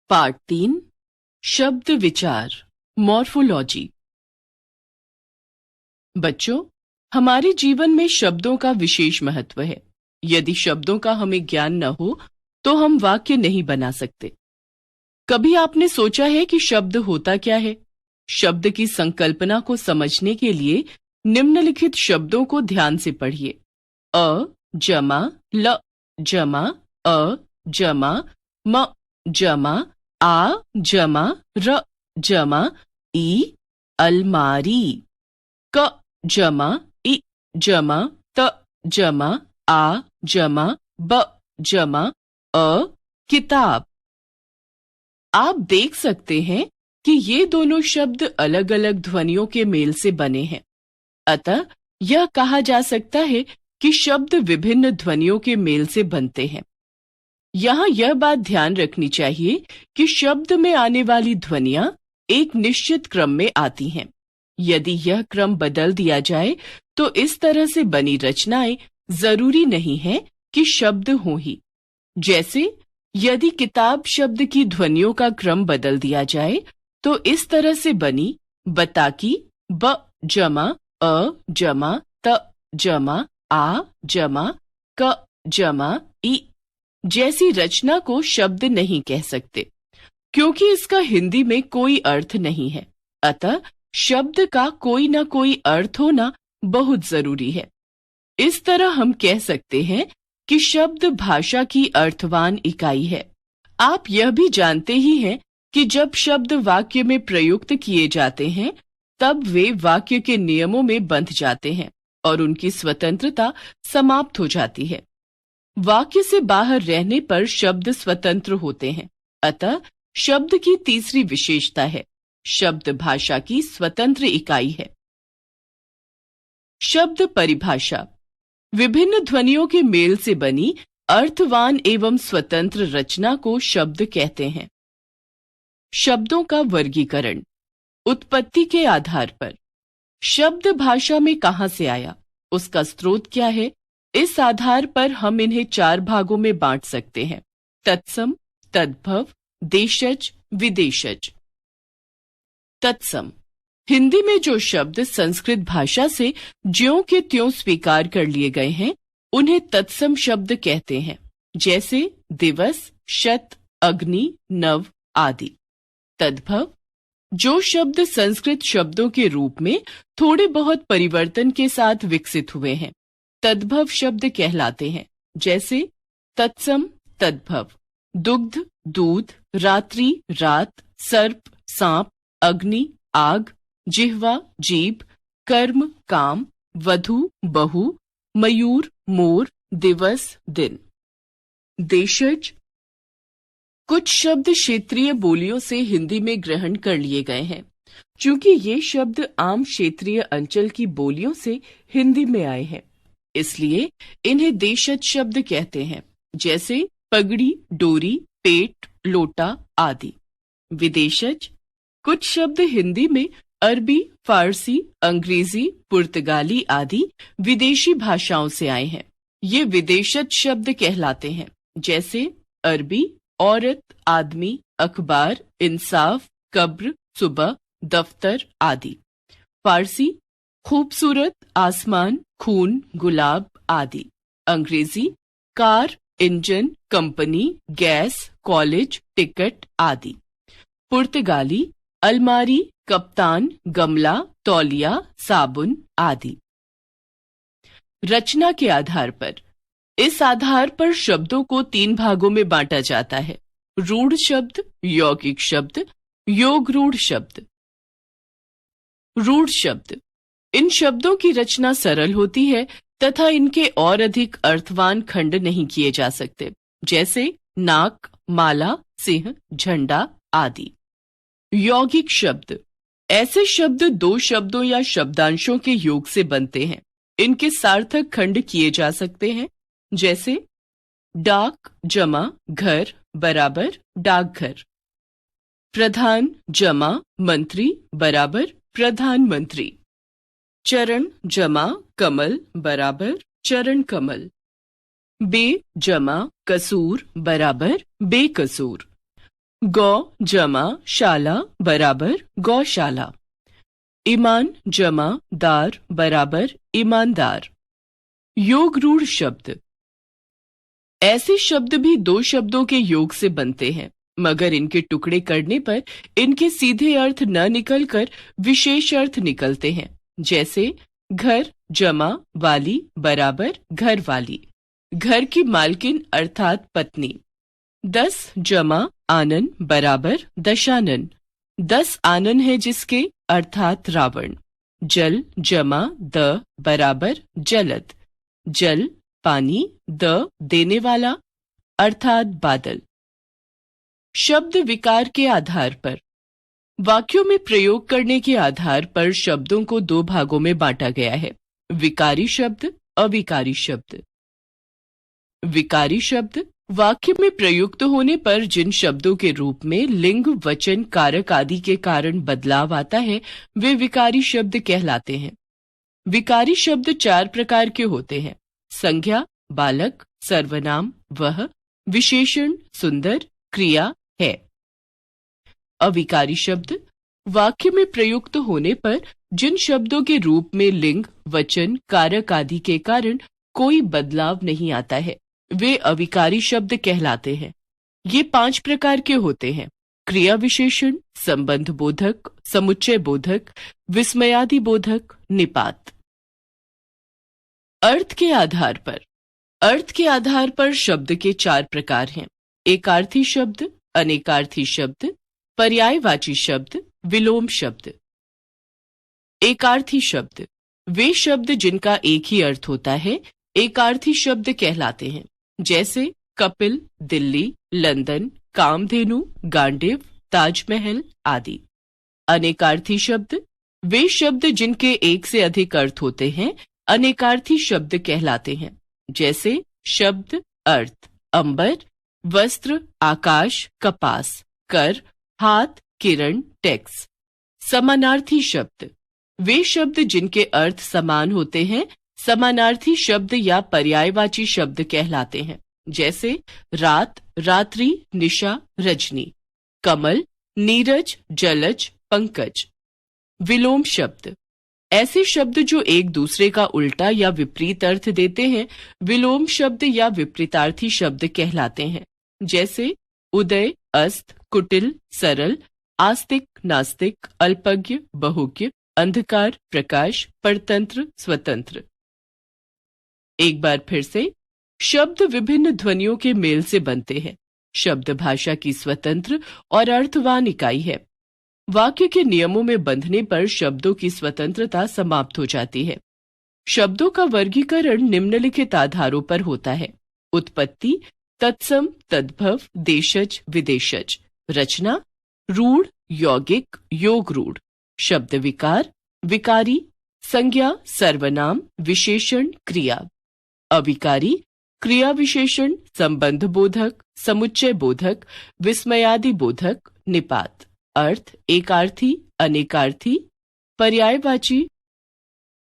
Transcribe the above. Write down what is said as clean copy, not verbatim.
Part 3 शब्द विचार morphology. बच्चों, हमारे जीवन में शब्दों का विशेष महत्व है। यदि शब्दों का हमें ज्ञान न हो तो हम वाक्य नहीं बना सकते। कभी आपने सोचा है कि शब्द होता क्या है? शब्द की संकल्पना को समझने के लिए निम्नलिखित शब्दों को ध्यान से पढ़िए। अ जमा ल जमा अ जमा म जमा आ जमा र जमा ई अलमारी। क जमा इ जमा त जमा आ जमा ब जमा अ किताब। आप देख सकते हैं कि ये दोनों शब्द अलग अलग ध्वनियों के मेल से बने हैं। अतः यह कहा जा सकता है कि शब्द विभिन्न ध्वनियों के मेल से बनते हैं। यहाँ यह बात ध्यान रखनी चाहिए कि शब्द में आने वाली ध्वनियां एक निश्चित क्रम में आती हैं। यदि यह क्रम बदल दिया जाए तो इस तरह से बनी रचनाएं जरूरी नहीं है कि शब्द हों ही। जैसे यदि किताब शब्द की ध्वनियों का क्रम बदल दिया जाए तो इस तरह से बनी बताकी ब जमा अ जमा त जमा आ जमा क जमा ई जैसी रचना को शब्द नहीं कह सकते, क्योंकि इसका हिंदी में कोई अर्थ नहीं है। अतः शब्द का कोई न कोई अर्थ होना बहुत जरूरी है। इस तरह हम कह सकते हैं कि शब्द भाषा की अर्थवान इकाई है। आप यह भी जानते ही हैं कि जब शब्द वाक्य में प्रयुक्त किए जाते हैं तब वे वाक्य के नियमों में बंध जाते हैं और उनकी स्वतंत्रता समाप्त हो जाती है। वाक्य से बाहर रहने पर शब्द स्वतंत्र होते हैं। अतः शब्द की तीसरी विशेषता है, शब्द भाषा की स्वतंत्र इकाई है। शब्द परिभाषा विभिन्न ध्वनियों के मेल से बनी अर्थवान एवं स्वतंत्र रचना को शब्द कहते हैं। शब्दों का वर्गीकरण उत्पत्ति के आधार पर। शब्द भाषा में कहां से आया, उसका स्रोत क्या है, इस आधार पर हम इन्हें 4 भागों में बांट सकते हैं: तत्सम, तद्भव, देशज, विदेशज। तत्सम हिंदी में जो शब्द संस्कृत भाषा से ज्यों के त्यों स्वीकार कर लिए गए हैं उन्हें तत्सम शब्द कहते हैं, जैसे दिवस, शत, अग्नि, नव आदि। तद्भव जो शब्द संस्कृत शब्दों के रूप में थोड़े बहुत परिवर्तन के साथ विकसित हुए हैं, तद्भव शब्द कहलाते हैं, जैसे तत्सम तद्भव, दुग्ध दूध, रात्रि रात, सर्प सांप, अग्नि आग, जिह्वा जीभ, कर्म काम, वधु बहु, मयूर मोर, दिवस दिन। देशज कुछ शब्द क्षेत्रीय बोलियों से हिंदी में ग्रहण कर लिए गए हैं। चूंकि ये शब्द आम क्षेत्रीय अंचल की बोलियों से हिंदी में आए हैं, इसलिए इन्हें देशज शब्द कहते हैं, जैसे पगड़ी, डोरी, पेट, लोटा आदि। विदेशज कुछ शब्द हिंदी में अरबी, फारसी, अंग्रेजी, पुर्तगाली आदि विदेशी भाषाओं से आए हैं। ये विदेशज शब्द कहलाते हैं, जैसे अरबी औरत, आदमी, अखबार, इंसाफ, कब्र, सुबह, दफ्तर आदि। फारसी खूबसूरत, आसमान, खून, गुलाब आदि। अंग्रेजी car, engine, company, gas, college, ticket आदि। पुर्तगाली अलमारी, कप्तान, गमला, तौलिया, साबुन आदि। रचना के आधार पर इस आधार पर शब्दों को 3 भागों में बांटा जाता है: रूढ़ शब्द, यौगिक शब्द, योग रूढ़ शब्द। रूढ़ शब्द इन शब्दों की रचना सरल होती है तथा इनके और अधिक अर्थवान खंड नहीं किए जा सकते, जैसे नाक, माला, सिंह, झंडा आदि। यौगिक शब्द ऐसे शब्द 2 शब्दों या शब्दांशों के योग से बनते हैं। इनके सार्थक खंड किए जा सकते हैं, जैसे डाक जमा घर बराबर डाकघर, प्रधान जमा मंत्री बराबर प्रधानमंत्री, चरण जमा कमल बराबर चरण कमल, बे जमा कसूर बराबर बेकसूर, गौ जमा शाला बराबर गौशाला। ईमान जमा दार बराबर ईमानदार। योग रूढ़ शब्द। ऐसे शब्द भी दो शब्दों के योग से बनते हैं, मगर इनके टुकड़े करने पर इनके सीधे अर्थ न निकलकर विशेष अर्थ निकलते हैं। जैसे घर जमा वाली बराबर घर वाली, घर की मालकिन अर्थात पत्नी। 10 जमा आनन बराबर दशानन, 10 आनन है जिसके अर्थात रावण। जल जमा द बराबर जलद, जल पानी, द देने वाला अर्थात बादल। शब्द विकार के आधार पर। वाक्यों में प्रयोग करने के आधार पर शब्दों को दो भागों में बांटा गया है, विकारी शब्द, अविकारी शब्द। विकारी शब्द वाक्य में प्रयुक्त होने पर जिन शब्दों के रूप में लिंग वचन कारक आदि के कारण बदलाव आता है वे विकारी शब्द कहलाते हैं। विकारी शब्द 4 प्रकार के होते हैं: संज्ञा बालक, सर्वनाम वह, विशेषण सुंदर, क्रिया है। अविकारी शब्द वाक्य में प्रयुक्त होने पर जिन शब्दों के रूप में लिंग वचन कारक आदि के कारण कोई बदलाव नहीं आता है वे अविकारी शब्द कहलाते हैं। ये 5 प्रकार के होते हैं: क्रिया विशेषण, संबंध बोधक, समुच्चय बोधक, विस्मयादि बोधक, निपात। अर्थ के आधार पर। अर्थ के आधार पर शब्द के 4 प्रकार हैं: एकार्थी शब्द, अनेकार्थी शब्द, पर्यायवाची शब्द, विलोम शब्द। एकार्थी शब्द वे शब्द जिनका एक ही अर्थ होता है एकार्थी शब्द कहलाते हैं। जैसे कपिल, दिल्ली, लंदन, कामधेनु, गांडीव, ताजमहल आदि। अनेकार्थी शब्द वे शब्द जिनके एक से अधिक अर्थ होते हैं अनेकार्थी शब्द कहलाते हैं। जैसे शब्द अर्थ अंबर, वस्त्र, आकाश, कपास, कर, हाथ, किरण, टैक्स। समानार्थी शब्द वे शब्द जिनके अर्थ समान होते हैं समानार्थी शब्द या पर्यायवाची शब्द कहलाते हैं। जैसे रात, रात्रि, निशा, रजनी। कमल, नीरज, जलज, पंकज। विलोम शब्द ऐसे शब्द जो एक दूसरे का उल्टा या विपरीत अर्थ देते हैं विलोम शब्द या विपरीतार्थी शब्द कहलाते हैं। जैसे उदय, अस्त, कुटिल, सरल, आस्तिक, नास्तिक, अल्पज्ञ, बहुज्ञ, अंधकार, प्रकाश, परतंत्र, स्वतंत्र। एक बार फिर से, शब्द विभिन्न ध्वनियों के मेल से बनते हैं। शब्द भाषा की स्वतंत्र और अर्थवान इकाई है। वाक्य के नियमों में बंधने पर शब्दों की स्वतंत्रता समाप्त हो जाती है। शब्दों का वर्गीकरण निम्नलिखित आधारों पर होता है: उत्पत्ति, तत्सम, तद्भव, देशज, विदेशज। रचना, रूढ़, यौगिक, योग रूढ़। शब्द विकार, विकारी, संज्ञा, सर्वनाम, विशेषण, क्रिया। अविकारी, क्रिया विशेषण, संबंध बोधक, समुच्चय बोधक, विस्मयादि बोधक, निपात। अर्थ एकार्थी, अनेकार्थी, पर्यायवाची,